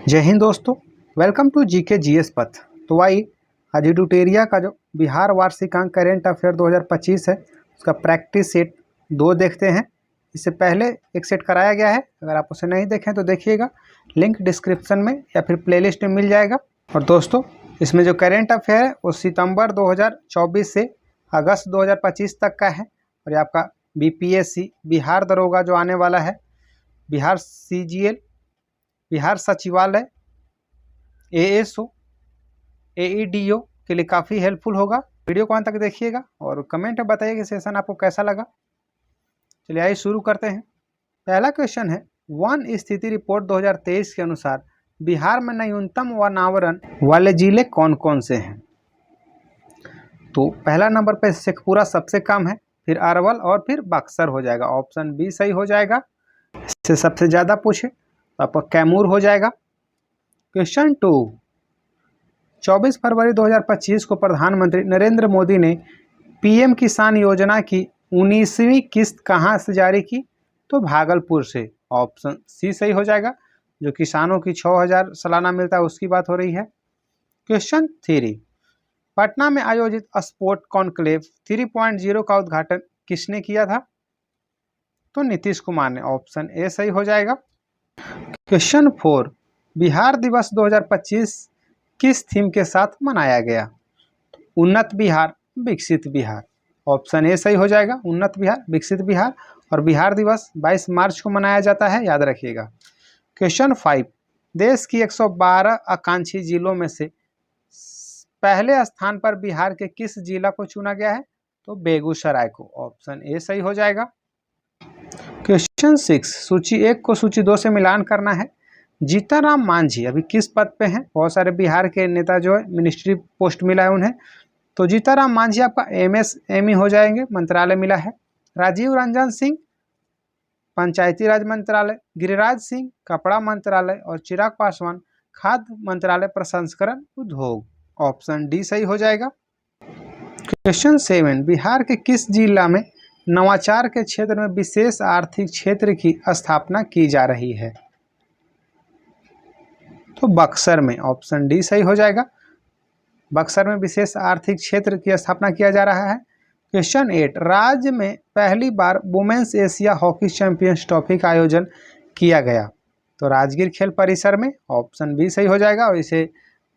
जय हिंद दोस्तों, welcome to GK GS पथ। तो आइए आज एडुटेरिया का जो बिहार वार्षिकांक करेंट अफेयर 2025 है उसका प्रैक्टिस सेट 2 देखते हैं। इससे पहले एक सेट कराया गया है, अगर आप उसे नहीं देखें तो देखिएगा, लिंक डिस्क्रिप्शन में या फिर प्लेलिस्ट में मिल जाएगा। और दोस्तों, इसमें जो करेंट अफेयर है वो सितंबर 2024 से अगस्त 2025 तक का है। और ये आपका बीपीएससी बिहार दरोगा जो आने वाला है, बिहार सीजीएल, बिहार सचिवालय, एएसओ, एईडीओ के लिए काफ़ी हेल्पफुल होगा। वीडियो को अंत तक देखिएगा और कमेंट में बताइए कि सेशन आपको कैसा लगा। चलिए आइए शुरू करते हैं। पहला क्वेश्चन है, वन स्थिति रिपोर्ट 2023 के अनुसार बिहार में न्यूनतम वनावरण वाले जिले कौन कौन से हैं? तो पहला नंबर पर शेखपुरा सबसे कम है, फिर अरवल और फिर बक्सर हो जाएगा। ऑप्शन बी सही हो जाएगा। इससे सबसे ज़्यादा पूछे तो आपका कैमूर हो जाएगा। क्वेश्चन 2, 24 फरवरी 2025 को प्रधानमंत्री नरेंद्र मोदी ने पीएम किसान योजना की 19वीं किस्त कहां से जारी की? तो भागलपुर से। ऑप्शन सी सही हो जाएगा। जो किसानों की 6000 सालाना मिलता है उसकी बात हो रही है। क्वेश्चन 3, पटना में आयोजित स्पोर्ट कॉन्क्लेव 3.0 का उद्घाटन किसने किया था? तो नीतीश कुमार ने। ऑप्शन ए सही हो जाएगा। क्वेश्चन 4, बिहार दिवस 2025 किस थीम के साथ मनाया गया? उन्नत बिहार, विकसित बिहार। ऑप्शन ए सही हो जाएगा, उन्नत बिहार, विकसित बिहार। और बिहार दिवस 22 मार्च को मनाया जाता है, याद रखिएगा। क्वेश्चन 5, देश की 112 आकांक्षी जिलों में से पहले स्थान पर बिहार के किस जिला को चुना गया है? तो बेगूसराय को। ऑप्शन ए सही हो जाएगा। क्वेश्चन 6, सूची 1 को सूची 2 से मिलान करना है। जीतनराम मांझी अभी किस पद पे हैं? बहुत सारे बिहार के नेता जो है मिनिस्ट्री पोस्ट मिला है उन्हें। तो जीतनराम मांझी आपका एमएसएमई हो जाएंगे, मंत्रालय मिला है। राजीव रंजन सिंह पंचायती राज मंत्रालय, गिरिराज सिंह कपड़ा मंत्रालय और चिराग पासवान खाद्य मंत्रालय प्रसंस्करण उद्योग। ऑप्शन डी सही हो जाएगा। क्वेश्चन 7, बिहार के किस जिला में नवाचार के क्षेत्र में विशेष आर्थिक क्षेत्र की स्थापना की जा रही है? तो बक्सर में। ऑप्शन डी सही हो जाएगा। बक्सर में विशेष आर्थिक क्षेत्र की स्थापना किया जा रहा है। क्वेश्चन 8, राज्य में पहली बार women's Asia hockey champions trophy का आयोजन किया गया? तो राजगीर खेल परिसर में। ऑप्शन बी सही हो जाएगा। और इसे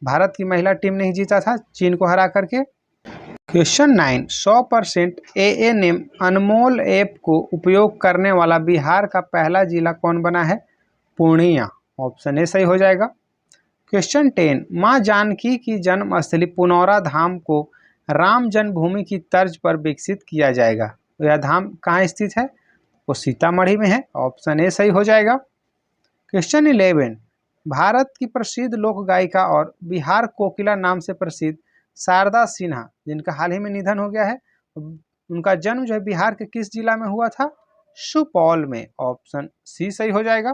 भारत की महिला टीम ने ही जीता था, चीन को हरा करके। क्वेश्चन 9, 100% एएनएम अनमोल ऐप को उपयोग करने वाला बिहार का पहला जिला कौन बना है? पूर्णिया। ऑप्शन ए सही हो जाएगा। क्वेश्चन 10, मां जानकी की जन्मस्थली पुनौरा धाम को राम जन्मभूमि की तर्ज पर विकसित किया जाएगा। तो यह धाम कहाँ स्थित है? वो सीतामढ़ी में है। ऑप्शन ए सही हो जाएगा। क्वेश्चन 11, भारत की प्रसिद्ध लोक गायिका और बिहार कोकिला नाम से प्रसिद्ध शारदा सिन्हा, जिनका हाल ही में निधन हो गया है, उनका जन्म जो है बिहार के किस जिला में हुआ था? सुपौल में। ऑप्शन सी सही हो जाएगा।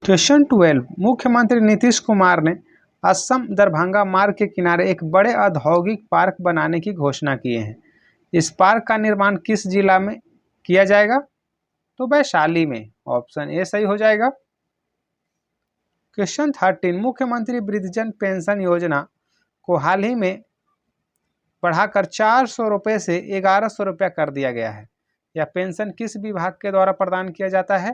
क्वेश्चन 12, मुख्यमंत्री नीतीश कुमार ने असम दरभंगा मार्ग के किनारे एक बड़े औद्योगिक पार्क बनाने की घोषणा की है। इस पार्क का निर्माण किस जिला में किया जाएगा? तो वैशाली में। ऑप्शन ए सही हो जाएगा। क्वेश्चन 13, मुख्यमंत्री वृद्धजन पेंशन योजना को हाल ही में बढ़ाकर 400 रुपये से 1100 रुपया कर दिया गया है। यह पेंशन किस विभाग के द्वारा प्रदान किया जाता है?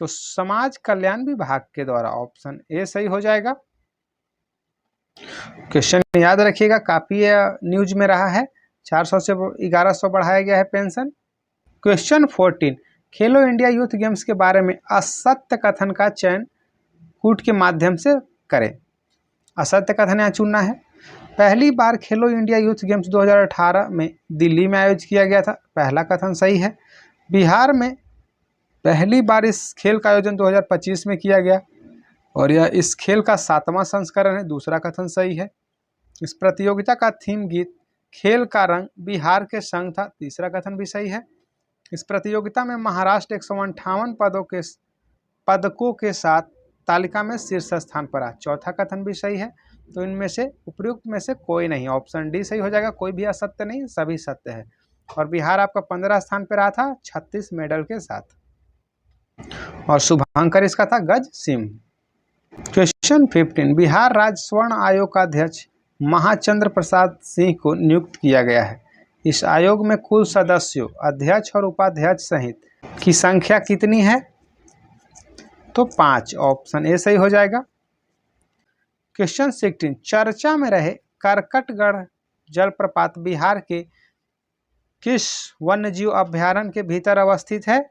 तो समाज कल्याण विभाग के द्वारा। ऑप्शन ए सही हो जाएगा। क्वेश्चन याद रखिएगा, काफी न्यूज में रहा है। 400 से 1100 बढ़ाया गया है पेंशन। क्वेश्चन 14, खेलो इंडिया यूथ गेम्स के बारे में असत्य कथन का चयन कूट के माध्यम से करें। असत्य कथन यहाँ चुनना है। पहली बार खेलो इंडिया यूथ गेम्स 2018 में दिल्ली में आयोजित किया गया था, पहला कथन सही है। बिहार में पहली बार इस खेल का आयोजन 2025 में किया गया और यह इस खेल का 7वां संस्करण है, दूसरा कथन सही है। इस प्रतियोगिता का थीम गीत खेल का रंग बिहार के संग था, तीसरा कथन भी सही है। इस प्रतियोगिता में महाराष्ट्र 158 पदकों के साथ तालिका में शीर्ष स्थान पर आ, चौथा कथन भी सही है। तो इनमें से उपयुक्त में से कोई नहीं, ऑप्शन डी सही हो जाएगा। कोई भी असत्य नहीं, सभी सत्य है। और बिहार आपका 15 स्थान पर रहा था 36 मेडल के साथ। और शुभंकर इसका था गज सिंह। क्वेश्चन 15, बिहार राज्य स्वर्ण आयोग का अध्यक्ष महाचंद्र प्रसाद सिंह को नियुक्त किया गया है। इस आयोग में कुल सदस्यों, अध्यक्ष और उपाध्यक्ष सहित की संख्या कितनी है? तो 5, ऑप्शन ए सही हो जाएगा। क्वेश्चन 16, चर्चा में रहे करकटगढ़ जलप्रपात बिहार के किस वन्यजीव अभ्यारण्य के भीतर अवस्थित है?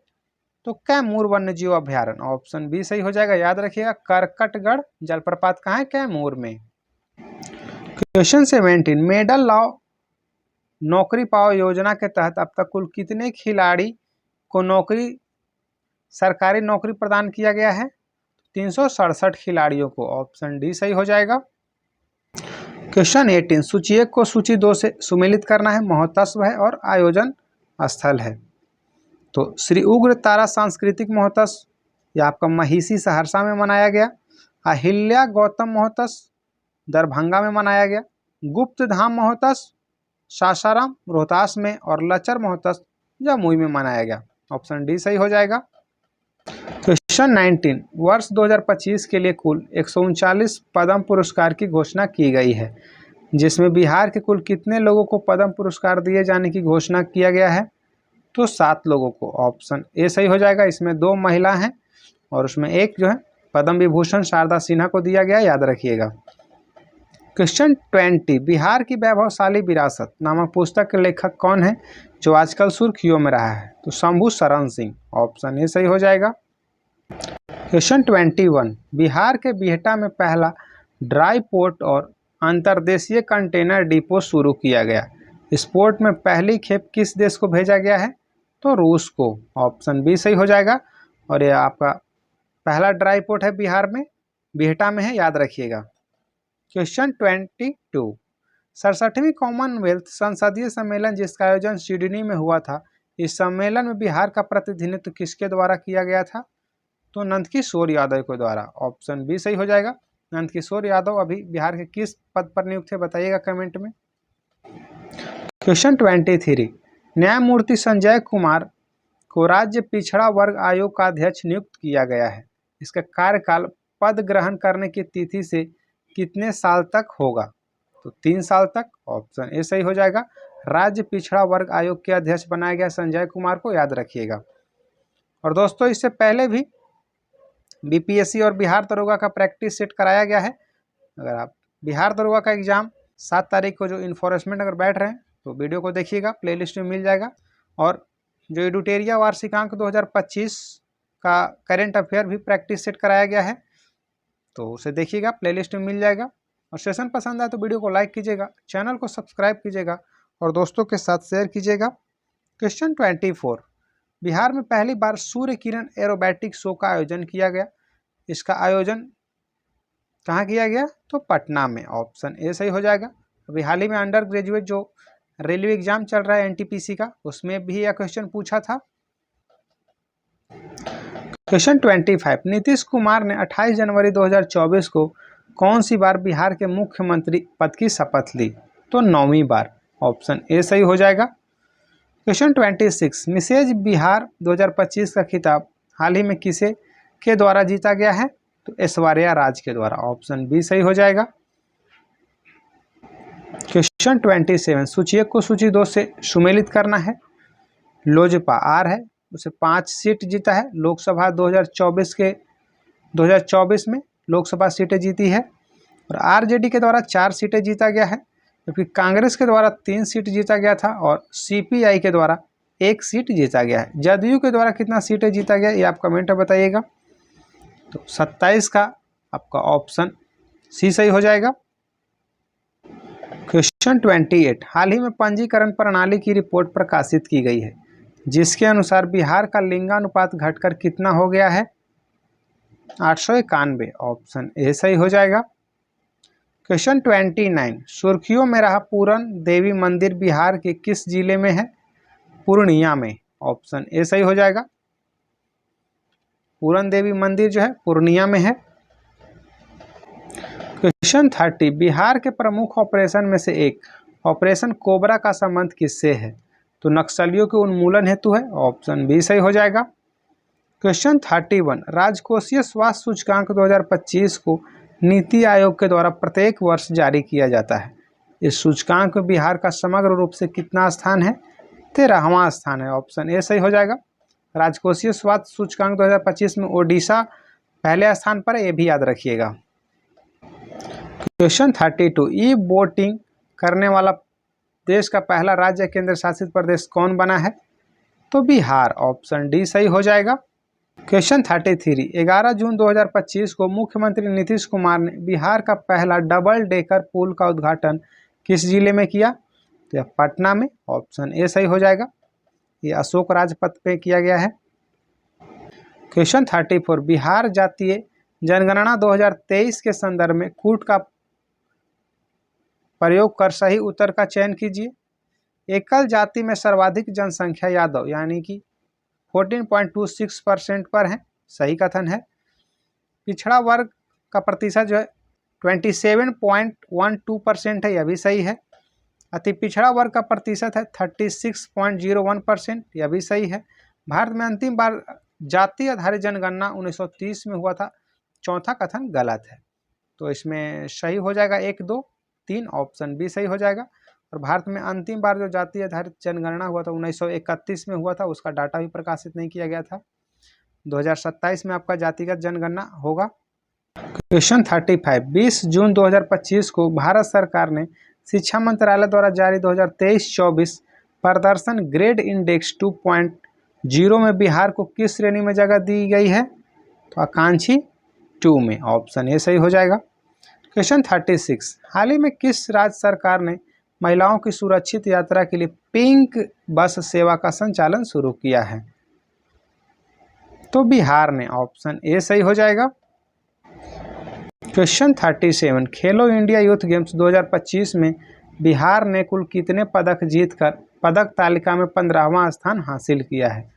तो कैमूर वन्यजीव अभ्यारण्य, ऑप्शन बी सही हो जाएगा। याद रखिएगा, करकटगढ़ जलप्रपात कहाँ है? कैमूर में। क्वेश्चन 17, मेडल लॉ नौकरी पाओ योजना के तहत अब तक कुल कितने खिलाड़ी को सरकारी नौकरी प्रदान किया गया है? 367 खिलाड़ियों को, ऑप्शन डी सही हो जाएगा। क्वेश्चन 18, सूची 1 को सूची 2 से सुमेलित करना है, महोत्सव है और आयोजन स्थल है। तो श्री उग्र तारा सांस्कृतिक महोत्सव यह आपका महिषी सहरसा में मनाया गया। अहिल्या गौतम महोत्सव दरभंगा में मनाया गया। गुप्त धाम महोत्सव सासाराम रोहतास में और लचर महोत्सव जमुई में मनाया गया, ऑप्शन डी सही हो जाएगा। क्वेश्चन 19, वर्ष 2025 के लिए कुल 139 पद्म पुरस्कार की घोषणा की गई है, जिसमें बिहार के कुल कितने लोगों को पद्म पुरस्कार दिए जाने की घोषणा किया गया है? तो 7 लोगों को, ऑप्शन ए सही हो जाएगा। इसमें 2 महिला हैं और उसमें एक जो है पद्म विभूषण शारदा सिन्हा को दिया गया, याद रखिएगा। क्वेश्चन 20, बिहार की वैभवशाली विरासत नामक पुस्तक के लेखक कौन है जो आजकल सुर्खियों में रहा है? तो शंभू शरण सिंह, ऑप्शन ए सही हो जाएगा। क्वेश्चन 21, बिहार के बिहटा में पहला ड्राई पोर्ट और अंतर्देशीय कंटेनर डिपो शुरू किया गया। इस पोर्ट में पहली खेप किस देश को भेजा गया है? तो रूस को, ऑप्शन बी सही हो जाएगा। और यह आपका पहला ड्राई पोर्ट है बिहार में, बिहटा में है, याद रखिएगा। क्वेश्चन 22, 67वीं कॉमनवेल्थ संसदीय सम्मेलन जिसका आयोजन सिडनी में हुआ था, इस सम्मेलन में बिहार का प्रतिनिधित्व किसके द्वारा किया गया था? तो नंदकिशोर यादव के द्वारा, ऑप्शन बी सही हो जाएगा। नंदकिशोर यादव अभी बिहार के किस पद पर नियुक्त थे बताइएगा कमेंट में। क्वेश्चन 23, न्यायमूर्ति संजय कुमार को राज्य पिछड़ा वर्ग आयोग का अध्यक्ष नियुक्त किया गया है। इसका कार्यकाल पद ग्रहण करने की तिथि से कितने साल तक होगा? तो 3 साल तक, ऑप्शन ए सही हो जाएगा। राज्य पिछड़ा वर्ग आयोग के अध्यक्ष बनाया गया संजय कुमार को, याद रखिएगा। और दोस्तों, इससे पहले भी बीपीएससी और बिहार दरोगा का प्रैक्टिस सेट कराया गया है। अगर आप बिहार दरोगा का एग्जाम 7 तारीख को जो इन्फोर्समेंट अगर बैठ रहे हैं तो वीडियो को देखिएगा, प्लेलिस्ट में मिल जाएगा। और जो एडुटेरिया वार्षिकांक 2025 का करेंट अफेयर भी प्रैक्टिस सेट कराया गया है, तो उसे देखिएगा, प्लेलिस्ट में मिल जाएगा। और सेशन पसंद आए तो वीडियो को लाइक कीजिएगा, चैनल को सब्सक्राइब कीजिएगा और दोस्तों के साथ शेयर कीजिएगा। क्वेश्चन 24, बिहार में पहली बार सूर्य किरण एरोबैटिक शो का आयोजन किया गया। इसका आयोजन कहाँ किया गया? तो पटना में, ऑप्शन ए सही हो जाएगा। अभी हाल ही में अंडर ग्रेजुएट जो रेलवे एग्जाम चल रहा है एनटीपीसी का, उसमें भी यह क्वेश्चन पूछा था। क्वेश्चन 25, नीतीश कुमार ने 28 जनवरी 2024 को कौन सी बार बिहार के मुख्यमंत्री पद की शपथ ली? तो 9वीं बार, ऑप्शन ए सही हो जाएगा। क्वेश्चन 26, मिसेज बिहार 2025 का खिताब हाल ही में किसे के द्वारा जीता गया है? तो ऐश्वर्या राज के द्वारा, ऑप्शन बी सही हो जाएगा। क्वेश्चन 27, सूची 1 को सूची 2 से सुमेलित करना है। लोजपा आर है, उसे 5 सीट जीता है। लोकसभा 2024 में लोकसभा सीटें जीती है। और आरजेडी के द्वारा 4 सीटें जीता गया है, जबकि कांग्रेस के द्वारा 3 सीट जीता गया था और सीपीआई के द्वारा 1 सीट जीता गया है। जदयू के द्वारा कितना सीटें जीता गया ये आप कमेंट में बताइएगा। तो 27 का आपका ऑप्शन सी सही हो जाएगा। क्वेश्चन 28, हाल ही में पंजीकरण प्रणाली की रिपोर्ट प्रकाशित की गई है, जिसके अनुसार बिहार का लिंगानुपात घटकर कितना हो गया है? 891, ऑप्शन ए सही हो जाएगा। क्वेश्चन 29, सुर्खियों में रहा पूरन देवी मंदिर बिहार के किस जिले में है? पूर्णिया में, ऑप्शन ए सही हो जाएगा। पूरन देवी मंदिर जो है पूर्णिया में है। क्वेश्चन 30, बिहार के प्रमुख ऑपरेशन में से एक ऑपरेशन कोबरा का संबंध किससे है? तो नक्सलियों के उन्मूलन हेतु है, ऑप्शन बी सही हो जाएगा। क्वेश्चन 31, राजकोषीय स्वास्थ्य सूचकांक 2025 को नीति आयोग के द्वारा प्रत्येक वर्ष जारी किया जाता है। इस सूचकांक में बिहार का समग्र रूप से कितना स्थान है? 13वां स्थान है। ऑप्शन ए सही हो जाएगा। राजकोषीय स्वास्थ्य सूचकांक 2025 में ओडिशा पहले स्थान पर है, ये भी याद रखिएगा। क्वेश्चन 32, ई वोटिंग करने वाला देश का पहला राज्य केंद्र शासित प्रदेश कौन बना है? तो बिहार। ऑप्शन डी सही हो जाएगा। क्वेश्चन 33, 11 जून 2025 को मुख्यमंत्री नीतीश कुमार ने बिहार का पहला डबल डेकर पुल का उद्घाटन किस जिले में किया? तो यह पटना में। ऑप्शन ए सही हो जाएगा। ये अशोक राजपथ पे किया गया है। क्वेश्चन 34, बिहार जातीय जनगणना 2023 के संदर्भ में कूट का प्रयोग कर सही उत्तर का चयन कीजिए। एकल जाति में सर्वाधिक जनसंख्या यादव यानी कि 14.26% पर है, सही कथन है। पिछड़ा वर्ग का प्रतिशत जो है 27.12% है, यह भी सही है। अति पिछड़ा वर्ग का प्रतिशत है 36.01%, यह भी सही है। भारत में अंतिम बार जाति आधारित जनगणना 1930 में हुआ था, चौथा कथन गलत है। तो इसमें सही हो जाएगा 1, 2, 3, ऑप्शन बी सही हो जाएगा। और भारत में अंतिम बार जो जाति आधारित जनगणना हुआ था 1931 में हुआ था, उसका डाटा भी प्रकाशित नहीं किया गया था। 2027 में आपका जातिगत जनगणना होगा। क्वेश्चन 35, 20 जून 2025 को भारत सरकार ने शिक्षा मंत्रालय द्वारा जारी 2023-24 प्रदर्शन ग्रेड इंडेक्स 2.0 में बिहार को किस श्रेणी में जगह दी गई है? तो आकांक्षी 2 में। ऑप्शन ए सही हो जाएगा। क्वेश्चन 36, हाल ही में किस राज्य सरकार ने महिलाओं की सुरक्षित यात्रा के लिए पिंक बस सेवा का संचालन शुरू किया है? तो बिहार ने। ऑप्शन ए सही हो जाएगा। क्वेश्चन 37, खेलो इंडिया यूथ गेम्स 2025 में बिहार ने कुल कितने पदक जीतकर पदक तालिका में 15वां स्थान हासिल किया है?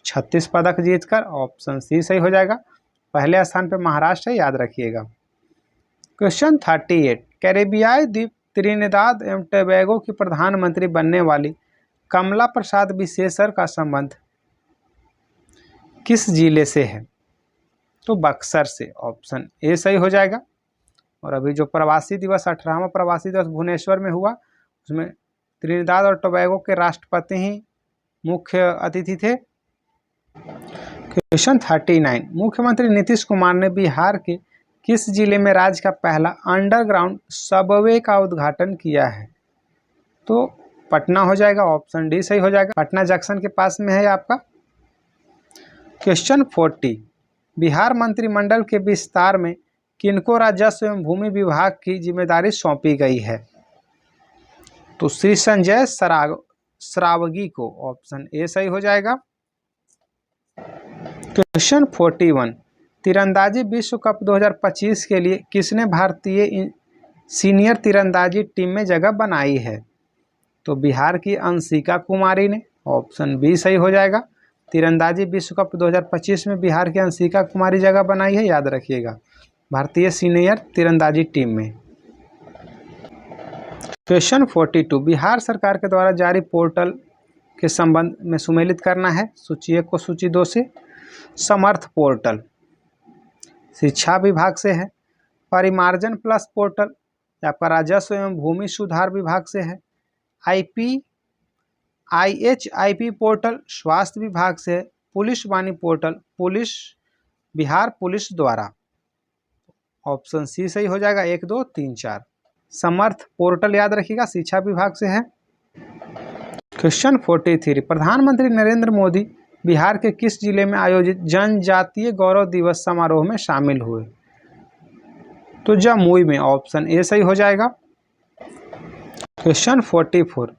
36 पदक जीतकर। ऑप्शन सी सही हो जाएगा। पहले स्थान पर महाराष्ट्र है, याद रखिएगा। क्वेश्चन 38, कैरेबियाई द्वीप त्रिनिदाद एवं टोबैगो की प्रधानमंत्री बनने वाली कमला प्रसाद विशेषर का संबंध किस जिले से है? तो बक्सर से। ऑप्शन ए सही हो जाएगा। और अभी जो प्रवासी दिवस 18वां प्रवासी दिवस भुवनेश्वर में हुआ, उसमें त्रिनिदाद और टोबैगो के राष्ट्रपति ही मुख्य अतिथि थे। क्वेश्चन 39, मुख्यमंत्री नीतीश कुमार ने बिहार के किस जिले में राज्य का पहला अंडरग्राउंड सबवे का उद्घाटन किया है? तो पटना हो जाएगा। ऑप्शन डी सही हो जाएगा। पटना जंक्शन के पास में है आपका। क्वेश्चन 40, बिहार मंत्रिमंडल के विस्तार में किनको राजस्व एवं भूमि विभाग की जिम्मेदारी सौंपी गई है? तो श्री संजय श्रावगी को। ऑप्शन ए सही हो जाएगा। क्वेश्चन 41, तीरंदाजी विश्व कप 2025 के लिए किसने भारतीय सीनियर तीरंदाजी टीम में जगह बनाई है? तो बिहार की अंशिका कुमारी ने। ऑप्शन बी सही हो जाएगा। तीरंदाजी विश्व कप 2025 में बिहार की अंशिका कुमारी जगह बनाई है, याद रखिएगा, भारतीय सीनियर तीरंदाजी टीम में। क्वेश्चन 42, बिहार सरकार के द्वारा जारी पोर्टल के संबंध में सुमेलित करना है। सूची 1 को सूची 2 से। समर्थ पोर्टल शिक्षा विभाग से है। परिमार्जन प्लस पोर्टल आपका राजस्व एवं भूमि सुधार विभाग से है। IHIP पोर्टल स्वास्थ्य विभाग से है। पुलिस वाणी पोर्टल बिहार पुलिस द्वारा। ऑप्शन सी सही हो जाएगा। 1, 2, 3, 4। समर्थ पोर्टल याद रखिएगा, शिक्षा विभाग से है। क्वेश्चन 43, प्रधानमंत्री नरेंद्र मोदी बिहार के किस जिले में आयोजित जनजातीय गौरव दिवस समारोह में शामिल हुए? तो जमुई में। ऑप्शन ए सही हो जाएगा। क्वेश्चन 44,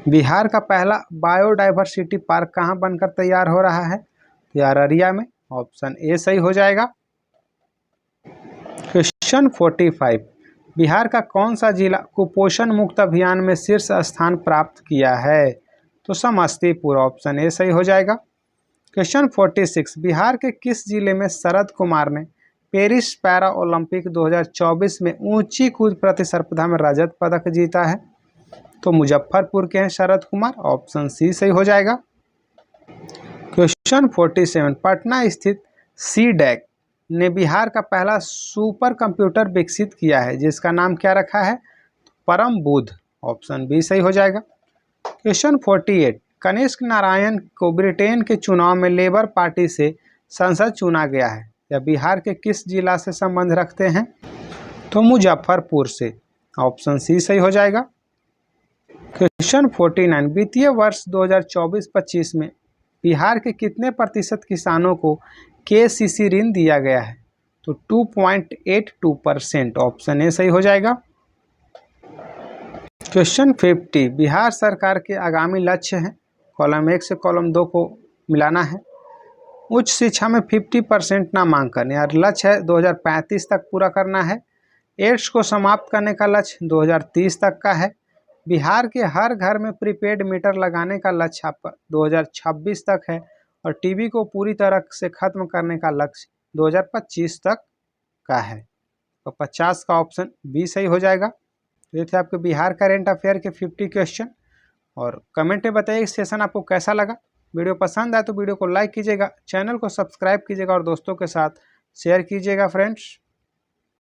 बिहार का पहला बायोडाइवर्सिटी पार्क कहाँ बनकर तैयार हो रहा है? तो अररिया में। ऑप्शन ए सही हो जाएगा। क्वेश्चन 45, बिहार का कौन सा जिला कुपोषण मुक्त अभियान में शीर्ष स्थान प्राप्त किया है? तो समस्तीपुर। ऑप्शन ए सही हो जाएगा। क्वेश्चन 46, बिहार के किस जिले में शरद कुमार ने पेरिस पैरा ओलंपिक 2024 में ऊंची कूद प्रतिस्पर्धा में रजत पदक जीता है? तो मुजफ्फरपुर के हैं शरद कुमार। ऑप्शन सी सही हो जाएगा। क्वेश्चन 47, पटना स्थित सीडैक ने बिहार का पहला सुपर कंप्यूटर विकसित किया है जिसका नाम क्या रखा है? परम बुद्ध। ऑप्शन बी सही हो जाएगा। क्वेश्चन 48, कनिष्क नारायण को ब्रिटेन के चुनाव में लेबर पार्टी से संसद चुना गया है। यह बिहार के किस जिला से संबंध रखते हैं? तो मुजफ्फरपुर से। ऑप्शन सी सही हो जाएगा। क्वेश्चन 49, वित्तीय वर्ष 2024-25 में बिहार के कितने प्रतिशत किसानों को केसीसी ऋण दिया गया है? तो 2.82%। ऑप्शन ए सही हो जाएगा। क्वेश्चन 50, बिहार सरकार के आगामी लक्ष्य हैं, कॉलम 1 से कॉलम 2 को मिलाना है। उच्च शिक्षा में 50% नामांकन यार लक्ष्य है 2035 तक पूरा करना है। एड्स को समाप्त करने का लक्ष्य 2030 तक का है। बिहार के हर घर में प्रीपेड मीटर लगाने का लक्ष्य आपका 2026 तक है और टीबी को पूरी तरह से खत्म करने का लक्ष्य 2025 तक का है। तो 50 का ऑप्शन बी सही हो जाएगा। ये थे आपके बिहार करेंट अफेयर के 50 क्वेश्चन और कमेंट में बताइए सेशन आपको कैसा लगा। वीडियो पसंद आए तो वीडियो को लाइक कीजिएगा, चैनल को सब्सक्राइब कीजिएगा और दोस्तों के साथ शेयर कीजिएगा फ्रेंड्स।